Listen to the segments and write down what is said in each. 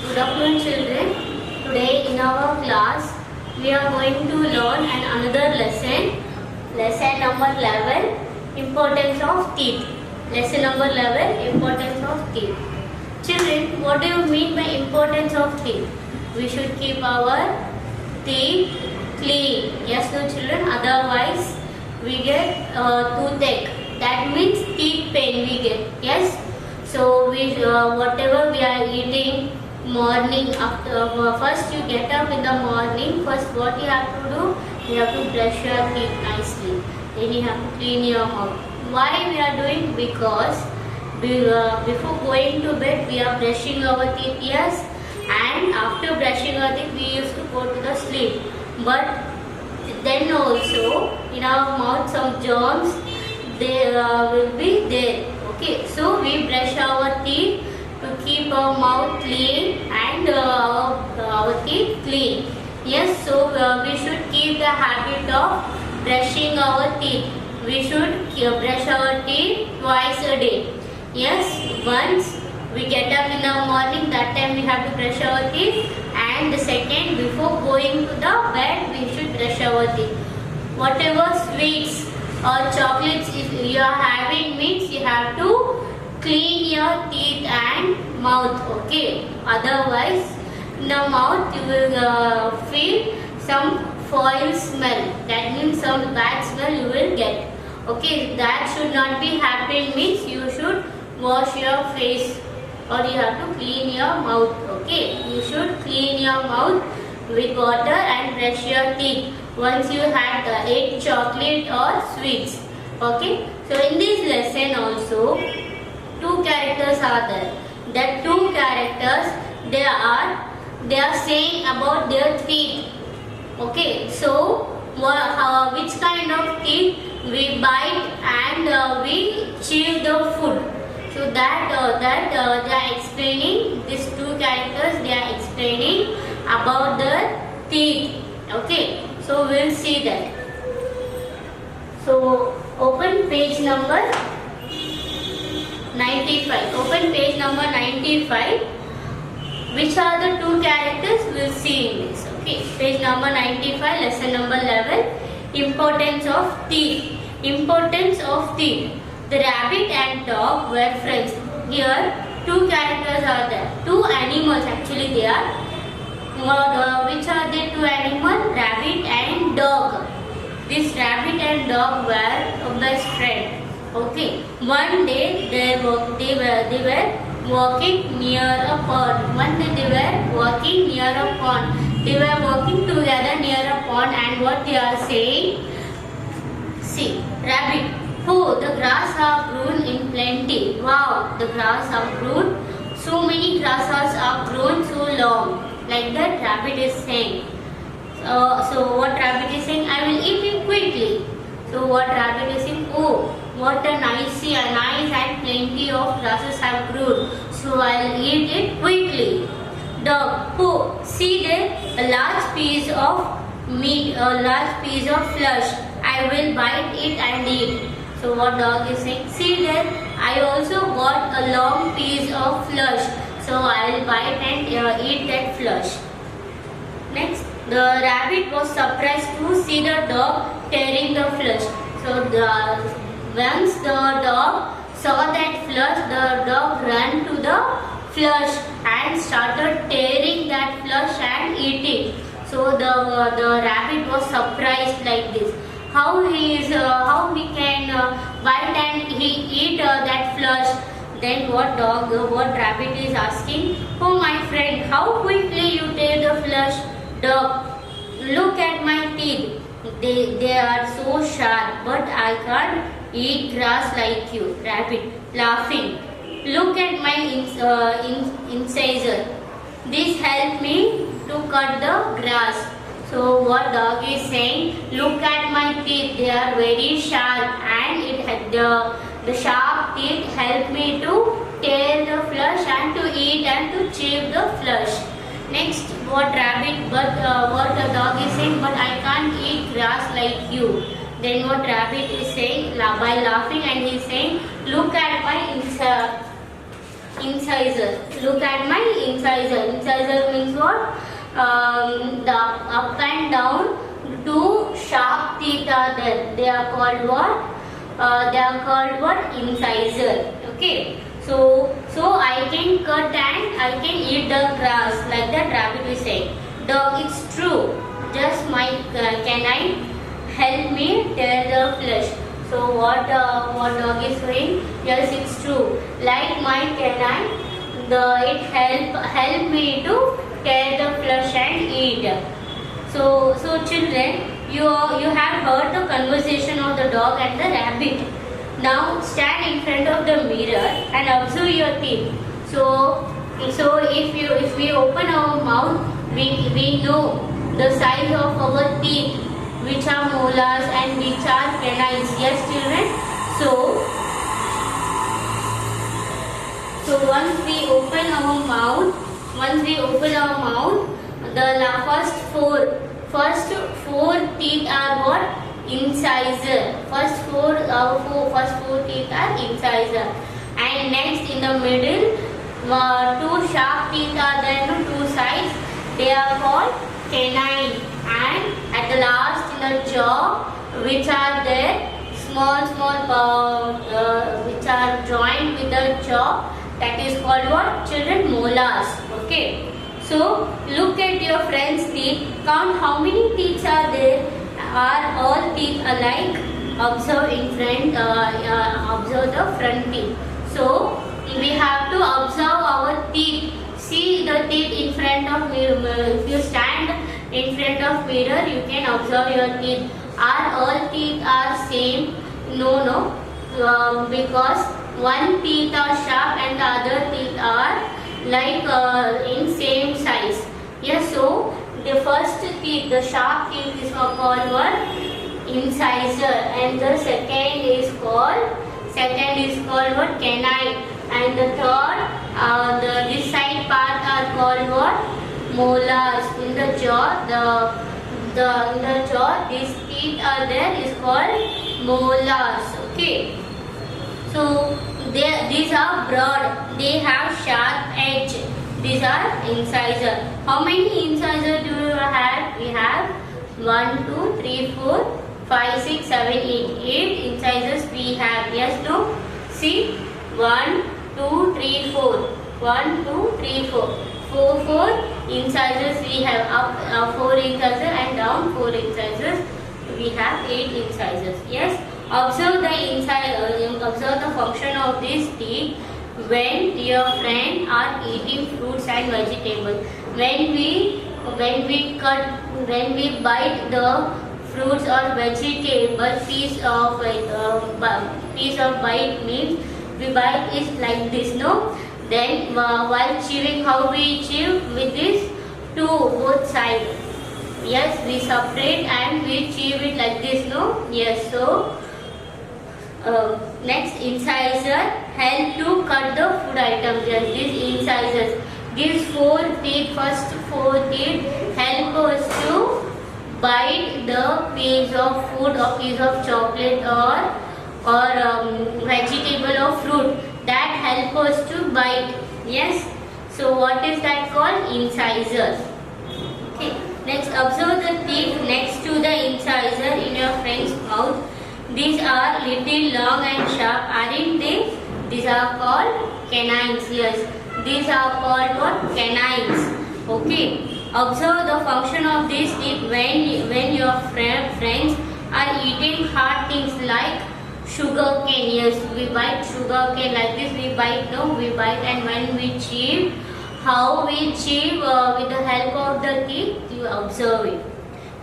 Good afternoon, children. Today in our class we are going to learn another lesson number 11, importance of teeth. Lesson number 11, importance of teeth. Children, what do you mean by importance of teeth? We should keep our teeth clean. Yes, no children, otherwise we get toothache. That means teeth pain we get. Yes. So we whatever we are eating morning after first you get up in the morning, first what you have to do, you have to brush your teeth nicely, then you have to clean your mouth. Why we are doing? Because before going to bed we are brushing our teeth, yes, and after brushing our teeth we used to go to the sleep, but then also in our mouth some germs they will be there. Okay, so we brush our teeth to keep our mouth clean and our teeth clean. Yes, so we should keep the habit of brushing our teeth. We should brush our teeth twice a day. Yes, once we get up in the morning, that time we have to brush our teeth, and the second before going to the bed we should brush our teeth. Whatever sweets or chocolates if you are having means you have to clean your teeth and mouth, okay? Otherwise in the mouth you will feel some foul smell, that means some bad smell you will get. Okay, that should not be happen, means you should wash your face or you have to clean your mouth. Okay, you should clean your mouth with water and brush your teeth once you had ate chocolate or sweets. Okay, so in this lesson also two characters are there. That two characters they are saying about their teeth. Okay, so which kind of teeth we bite and we chew the food. So that they are explaining, these two characters they are explaining about the teeth. Okay, so we'll see that. So open page number 95. Open page number 95. Which are the two characters? We'll see in this. Okay, page number 95, lesson number 11. Importance of teeth. Importance of teeth. The rabbit and dog were friends. Here, two characters are there. Two animals actually they are. Which are the two animals? Rabbit and dog. This rabbit and dog were a best friend. Okay. One day they were walking near a pond. One day they were walking near a pond. They were walking together near a pond, and what they are saying? See, rabbit. Oh, the grass are grown in plenty. Wow, the grass are grown. So many grasses are grown so long. Like that rabbit is saying. So what rabbit is saying? I will eat it quickly. So what rabbit is saying? Oh, what a nice and plenty of grasses have grown. So I will eat it quickly. Dog. Oh, see there, a large piece of meat, a large piece of flesh. I will bite it and eat. So what dog is saying? See there, I also got a long piece of flesh. So I will bite and eat that flesh. Next, the rabbit was surprised to see the dog tearing the flesh. So once the dog saw that flesh, the dog ran to the flesh and started tearing that flesh and eating. So the rabbit was surprised like this. How he can bite and he eat that flesh? Then what rabbit is asking? Oh my friend, how quickly you tear the flesh? Dog, look at my teeth. They are so sharp, but I can't eat grass like you. Rabbit, laughing. Look at my incisor. This helped me to cut the grass. So what dog is saying? Look at my teeth. They are very sharp, and the sharp teeth help me to tear the flesh and to eat and to chew the flesh. Next, what the dog is saying? But I can't eat grass like you. Then what rabbit is saying? By laughing, and he is saying, look at my incisor. Look at my incisor. Incisor means what? The up and down two sharp teeth are there. They are called what? They are called what? Incisor. Okay. So I can cut and I can eat the grass, like that rabbit is saying. Dog, it's true. Just my canine help me tear the flesh. So what dog is saying? Yes, it's true. Like my canine, it help me to tear the flesh and eat. So children, you have heard the conversation of the dog and the rabbit. Now stand in front of the mirror and observe your teeth. So if we open our mouth, we know the size of our teeth, which are molars and which are canines. Yes, children. So once we open our mouth, the first four teeth are what? Incisor. First four teeth are incisor. And next in the middle, two sharp teeth are there on two sides. They are called canine. And at the last in the jaw, which are there, small which are joined with the jaw, that is called what? Children, molars. Okay. So look at your friend's teeth. Count how many teeth are there. Are all teeth alike? Observe in front. Observe the front teeth. So we have to observe our teeth. See the teeth in front of mirror. If you stand in front of mirror, you can observe your teeth. Are all teeth are same? No. Because one teeth are sharp and the other teeth are like in same size. Yes, so the first teeth, the sharp teeth is called what? Incisor, and the second is called what? Canine, and the third, this side part are called what? Molars. In the jaw, in the jaw, these teeth are there is called molars. Okay. So these are broad. They have sharp edge. These are incisor. How many incisor do you have? We have 1, 2, 3, 4, 5, 6, 7, 8. 8 incisors we have. Yes, no? See? 1, 2, 3, 4. 1, 2, 3, 4. 4 incisors we have. Up 4 incisors and down 4 incisors. We have 8 incisors. Yes? Observe the function of these teeth when your friend are eating fruits and vegetables. When we bite the fruits or vegetable, piece of bite means we bite is like this, no? Then while chewing, how we chew? With this two both sides. Yes, we separate and we chew it like this, no? Yes, so next, incisor help to cut the food items. Yes, these incisors. These first four teeth help us to bite the piece of food or piece of chocolate or vegetable or fruit. That help us to bite. Yes. So what is that called? Incisors. Okay. Next, observe the teeth next to the incisor in your friend's mouth. These are little long and sharp, aren't they? These are called canines. Yes, these are called what? Canines. Okay. Observe the function of these teeth when your friends are eating hard things like sugar cane. Yes, we bite sugar cane like this. We bite, no, we bite, and when we chew, how we chew with the help of the teeth, you observe it.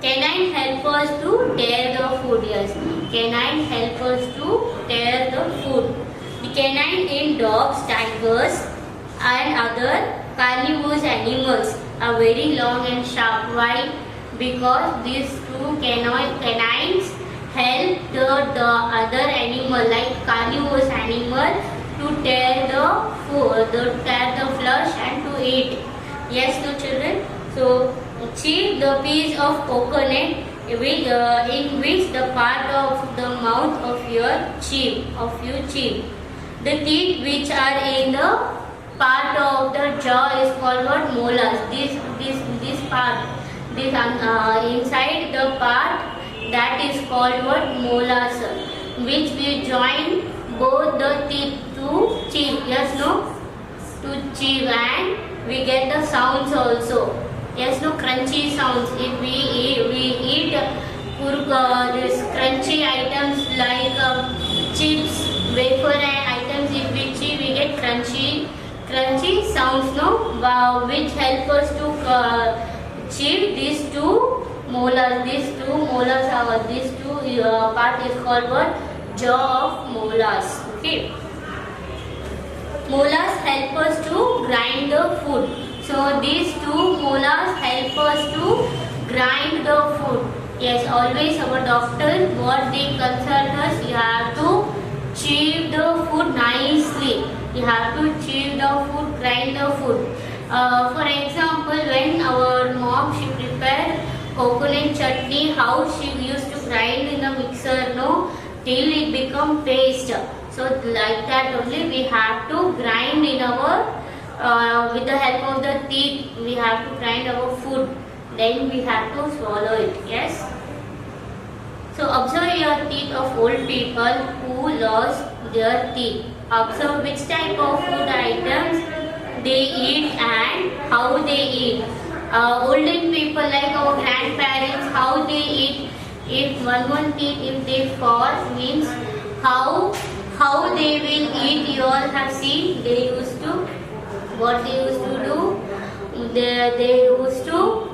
Canine help us to tear the food. Yes, canine help us to tear the food. The canine in dogs, tigers and other carnivorous animals are very long and sharp. Why? Because these two canines help the other animal like carnivorous animal to tear the food, tear the flesh and to eat. Yes, no children. So chew the piece of coconut in which the part of the mouth of you chew. The teeth which are in the part of the jaw is called called what? Molars. This part, this inside the part, that is called what? Molars, which we join both the teeth to chew. Yes, no? To chew, and we get the sounds also. Yes, no? Crunchy sounds. If we eat this crunchy items like chips, wafer and items, if we chew, we get crunchy sounds, no? Which help us to chew these two molars. These two molars are these two part is called what? Jaw of molars. Okay. Molars help us to grind the food. So these two molars help us to grind the food. Yes, always our doctor, what they consult us, you have to chew the food nicely. You have to chew the food, grind the food. For example, when our mom, she prepare coconut chutney, how she used to grind in the mixer, no, till it become paste. So like that only we have to grind in our, with the help of the teeth, we have to grind our food. Then we have to swallow it. Yes. So observe your teeth of old people who lost their teeth. Observe which type of food items they eat and how they eat. Olden people like our grandparents, how they eat. If one teeth, if they fall, means how they will eat. You all have seen. They used to, what they used to do. They used to.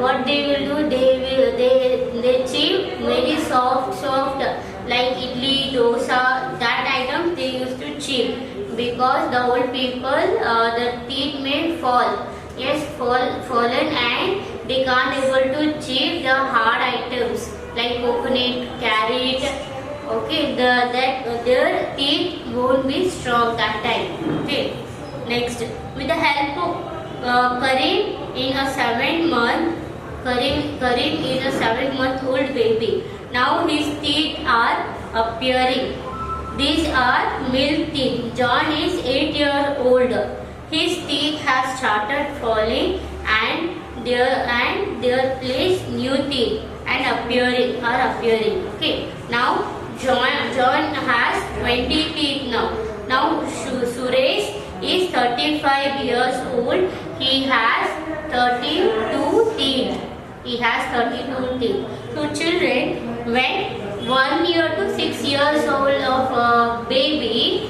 What they will do, they chew very soft like idli, dosa, that item they used to chew, because the old people the teeth may fall. Yes, fallen, and they can't able to chew the hard items like coconut, carrot. Okay, their teeth won't be strong that time. Okay, next, with the help of Karim in a 7-month. Karim is a 7-month-old baby. Now his teeth are appearing. These are milk teeth. John is 8 years old. His teeth have started falling, and their place new teeth are appearing. Okay. Now John has 20 teeth now. Now Suresh is 35 years old. He has 32 teeth. So children, when 1 year to 6 years old of a baby,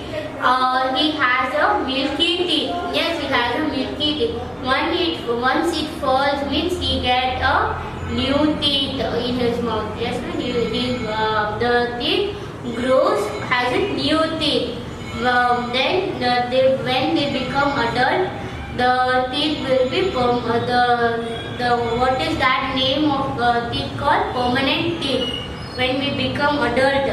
he has a milky teeth. Yes, he has a milky teeth. Once it falls, means he get a new teeth in his mouth. Yes, the teeth grows, has a new teeth. Then when they become adult, the teeth will be what is that name of teeth called? Permanent teeth. When we become adult,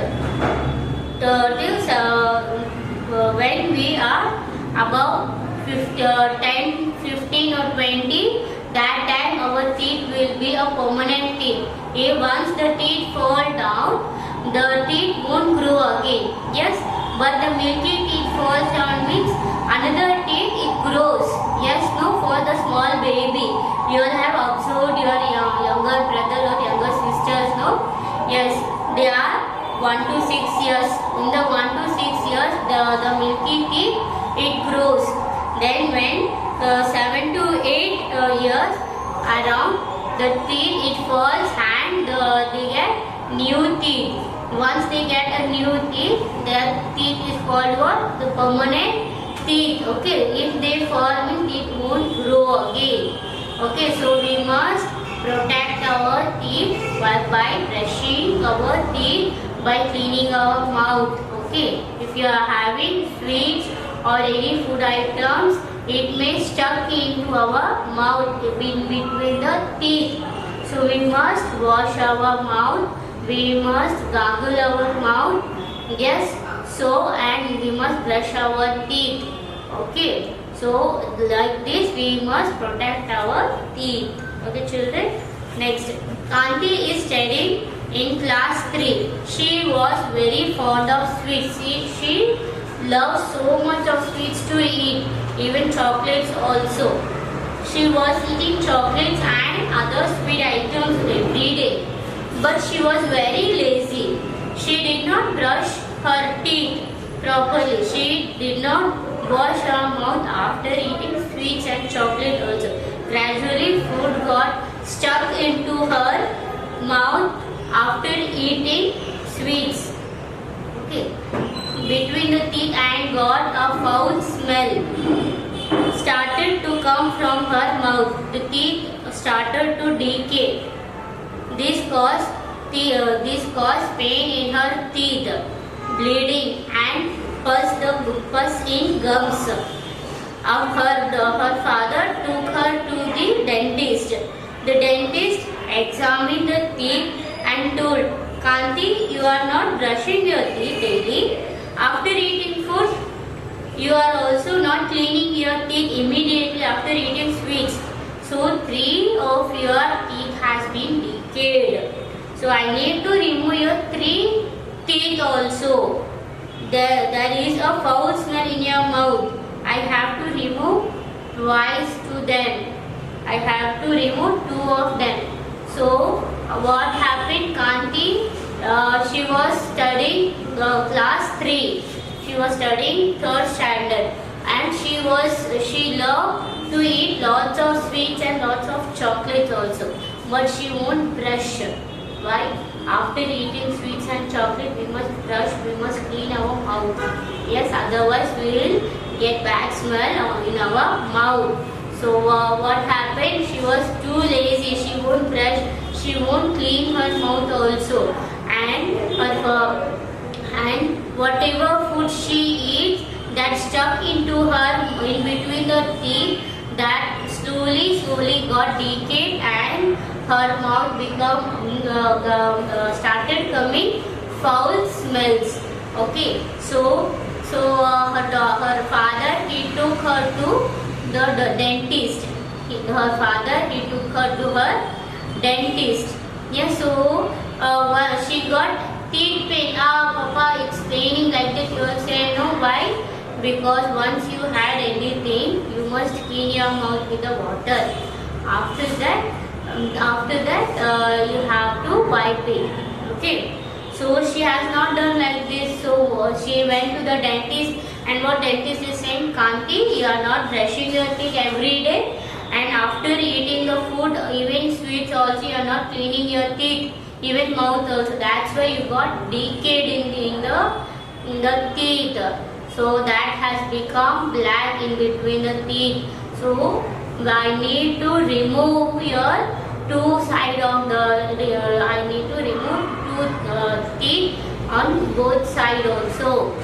when we are above 10, 15 or 20, that time our teeth will be a permanent teeth. If once the teeth fall down, the teeth won't grow again. Yes, but the milky teeth falls down means another teeth it grows. Yes, no, for the small baby. You all have observed your younger brother or younger sisters, no? Yes, they are 1 to 6 years. In the 1 to 6 years, the milky teeth, it grows. Then when 7 to 8 years around, the teeth, it falls, and they get new teeth. Once they get a new teeth, their teeth is called what? The permanent teeth. Okay, if they fall, means it won't grow again. Okay, so we must protect our teeth by brushing our teeth, by cleaning our mouth. Okay, if you are having sweets or any food items, it may stuck into our mouth in between the teeth. So we must wash our mouth. We must gargle our mouth. Yes, so, and we must brush our teeth. Okay, so like this we must protect our teeth. Okay, children. Next, Auntie is studying in class 3. She was very fond of sweets. She loves so much of sweets to eat. even chocolates also. She was eating chocolates and other sweet items every day. But she was very lazy. She did not brush her teeth properly. She did not wash her mouth after eating sweets and chocolate also. Gradually food got stuck into her mouth after eating sweets. Okay. Between the teeth and got a foul smell started to come from her mouth. The teeth started to decay. This caused pain in her teeth, bleeding and pus in gums. Her father took her to the dentist. The dentist examined the teeth and told, Kanti, you are not brushing your teeth daily. After eating food, you are also not cleaning your teeth immediately after eating sweets. So 3 of your teeth has been decayed. So I need to remove your 3 teeth also. There is a foul smell in your mouth. I have to remove twice to them. I have to remove 2 of them. So what happened? Kanti, she was studying class 3. She was studying 3rd standard, and she loved to eat lots of sweets and lots of chocolates also. But she won't brush. Why? After eating sweets and chocolate, we must brush, we must clean our mouth. Yes, otherwise we will get bad smell in our mouth. So what happened? She was too lazy. She won't brush. She won't clean her mouth also. And whatever food she eats, that stuck into her in between the teeth, that slowly got decayed, and her mouth started coming foul smells. Okay, so her father, he took her to the dentist. Her father, he took her to her dentist. Yes, so she got teeth pain. Papa, it's paining like that. You will say no. Why? Because once you had anything, you must clean your mouth with the water. After that, you have to wipe it. Okay. So she has not done like this. So she went to the dentist, and what dentist is saying, Kanti, you are not brushing your teeth every day, and after eating the food, even sweets also, you are not cleaning your teeth, even mouth also. That's why you got decayed in the teeth. So that has become black in between the teeth. So I need to remove your 2 sides of I need to remove 2 teeth on both sides also.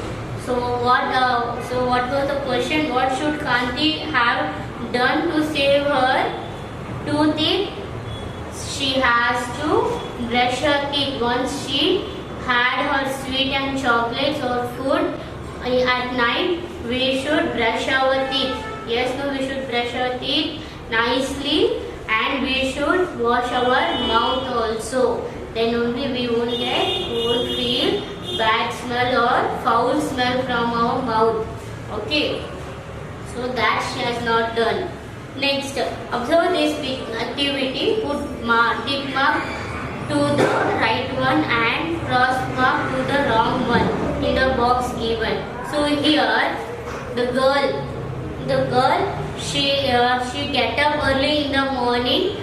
So what was the question? What should Kanti have done to save her 2 teeth? She has to brush her teeth. Once she had her sweet and chocolates or food at night, we should brush our teeth. Yes, no, we should brush our teeth nicely, and we should wash our mouth also. Then only we won't feel bad smell or foul smell from our mouth. Okay. So that she has not done. Next, observe this activity. Put tick mark to the right one and cross mark to the wrong one in the box given. So here, the girl, she get up early in the morning.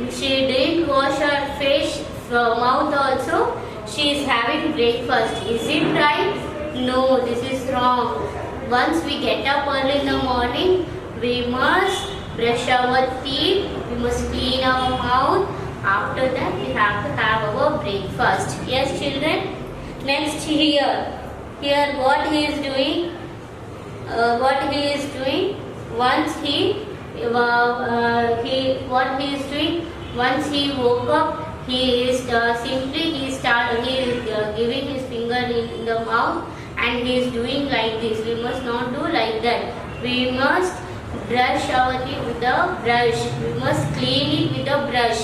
She didn't wash her face, mouth also. She is having breakfast. Is it right? No, this is wrong. Once we get up early in the morning, we must brush our teeth, we must clean our mouth. After that, we have to have our breakfast. Yes, children? Next, here what he is doing? Once he woke up, he is giving his finger in the mouth, and he is doing like this. We must not do like that. We must brush our teeth with a brush. We must clean it with a brush.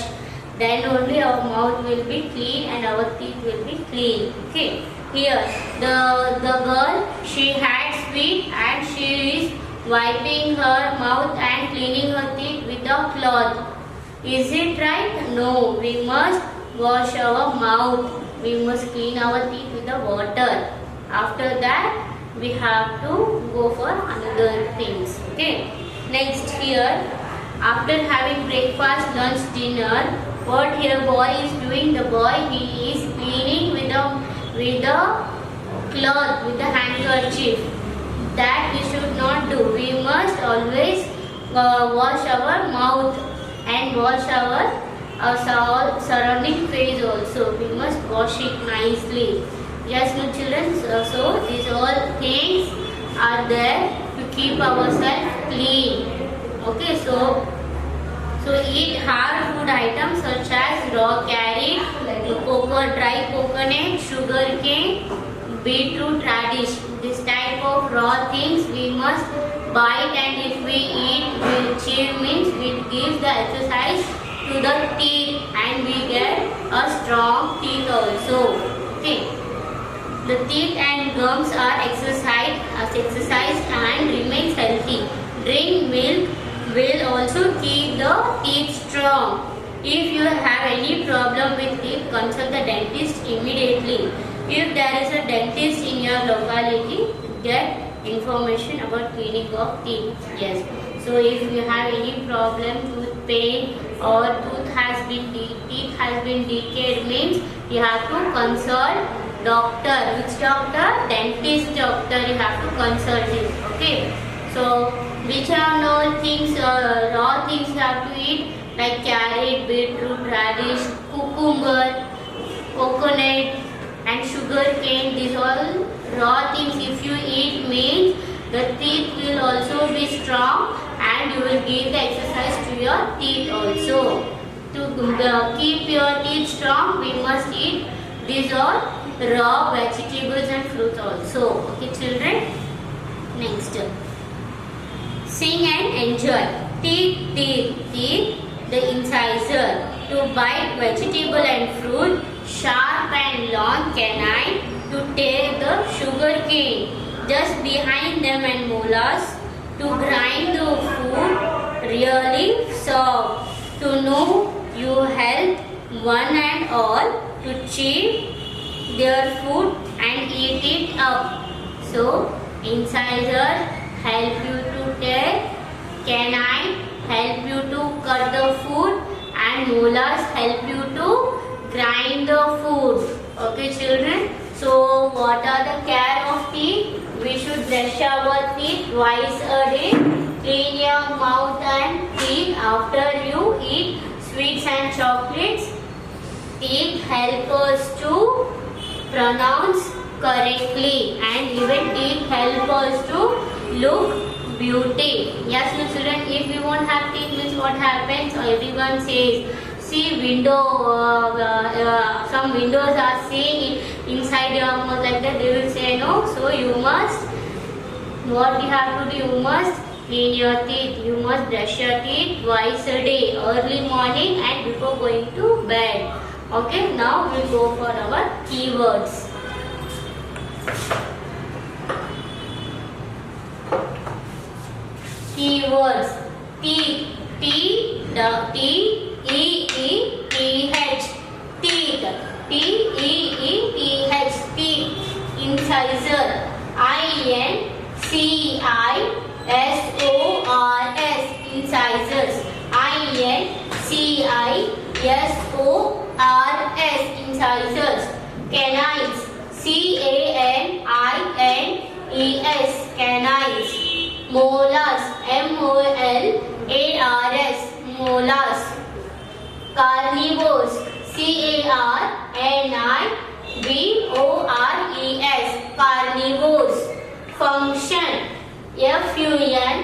Then only our mouth will be clean and our teeth will be clean. Okay. Here, the girl, she had sweet and she is wiping her mouth and cleaning her teeth with a cloth. Is it right? No. We must wash our mouth. We must clean our teeth with the water. After that, we have to go for another things. Okay. Next here, after having breakfast, lunch, dinner, what here boy is doing? The boy, he is cleaning with the cloth, with the handkerchief. That we should not do. We must always wash our mouth and wash our surrounding face also. We must wash it nicely. Yes, my children. So these all things are there to keep ourselves clean. Okay. So eat hard food items such as raw carrot, dry coconut, sugar cane, beetroot, radish. This type of raw things we must bite, and if we eat, we chew means we give the exercise to the teeth and we get a strong teeth also. Okay. The teeth and gums are exercised and remains healthy. Drink milk will also keep the teeth strong. If you have any problem with teeth, consult the dentist immediately. If there is a dentist in your locality, get information about cleaning of teeth. Yes. So if you have any problem, tooth pain or teeth has been decayed, means you have to consult doctor. Which doctor? Dentist doctor. You have to consult him. Okay. So which are all things, raw things you have to eat, like carrot, beetroot, radish, cucumber, coconut and sugar cane. These all raw things if you eat means the teeth will also be strong and you will give the exercise to your teeth also. To keep your teeth strong, we must eat these all raw vegetables and fruits also. Okay children. Next. Sing and enjoy. Teeth, the incisor. To bite vegetable and fruit. Sharp and long canine to take the sugar cane. Just behind them and molars. To grind the food really soft. To know you help one and all to chew their food and eat it up. So incisor help you to take, canine help you to cut the food, and molars help you to grind the food. Okay children. So what are the care of teeth? We should brush our teeth twice a day. Clean your mouth and teeth after you eat sweets and chocolates. Teeth help us to pronounce correctly, and even teeth help us to look beauty. Yes, children, if we won't have teeth, means what happens? Everyone says, see window, some windows are seeing inside your mouth like that. They will say no. So you must, what you have to do? You must clean your teeth. You must brush your teeth twice a day, early morning and before going to bed. Okay, now we'll go for our keywords. Keywords. Teeth. T-E-E-T-H. Teeth. T-E-E-T-H. Teeth. Incisor. I-N-C-I-S-O-R-S. Incisors. I-N-C-I-S-O-R-S. Incisors. Canines. C-A-N-I-N-E-S. Canines. Molars. M-O-L-A-R-S. Molars. Carnivores. C-A-R-N-I-V-O-R-E-S. Carnivores. Function. F-U-N-C-T-I-O-N.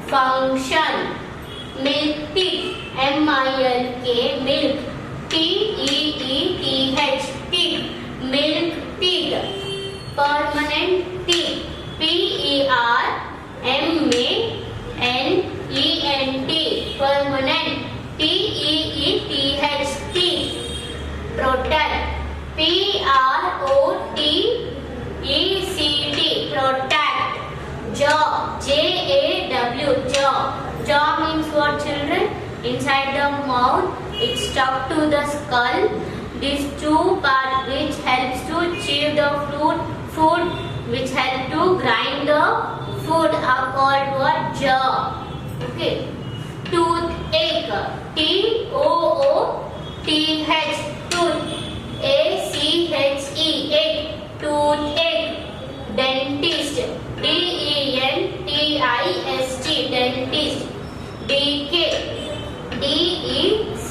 Function. Milk teeth. M-I-L-K. Milk. T-E-E-T-H. Teeth. Milk teeth. Permanent teeth. P-E-R-M-A-N-E-N-T. Permanent. T-E-E-T-H. Teeth. Protect. P-R-O-T-E-C-T. Jaw. Jaw. Jaw. Jaw means what, children? Inside the mouth, it's stuck to the skull. These two parts which helps to chew the food which help to grind the food are called what? Jaw. Okay. Toothache. T-O-O-T-H. Tooth. A-C-H-E. Toothache. Dentist. D-E-N-T-I-S-T. Dentist. Decay. D-E-C-A-Y.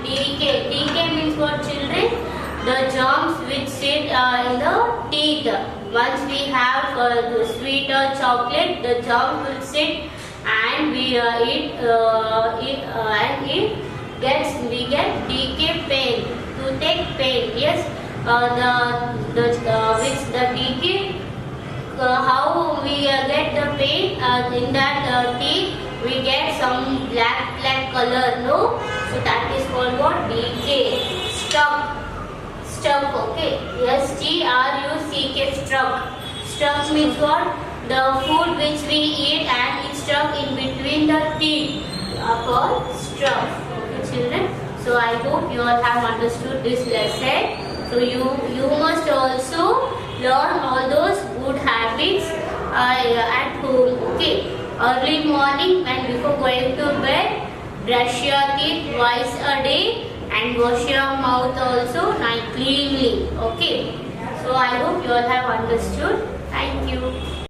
Decay means what, children? The germs which sit in the teeth. Once we have the sweet or chocolate, the germs will sit and we eat and we get decay pain, toothache pain. Yes, the decay. How we get the pain in that teeth? We get some black color, no? So that is called what? Decay. Stuck, okay. S-T-R-U-C-K, stuck. Stuck means what? The food which we eat and it's stuck in between the teeth are called stuck. Okay, children. So I hope you all have understood this lesson. So you must also learn all those good habits at home. Okay. Early morning and before going to bed, brush your teeth twice a day and wash your mouth also cleanly. Okay. So I hope you all have understood. Thank you.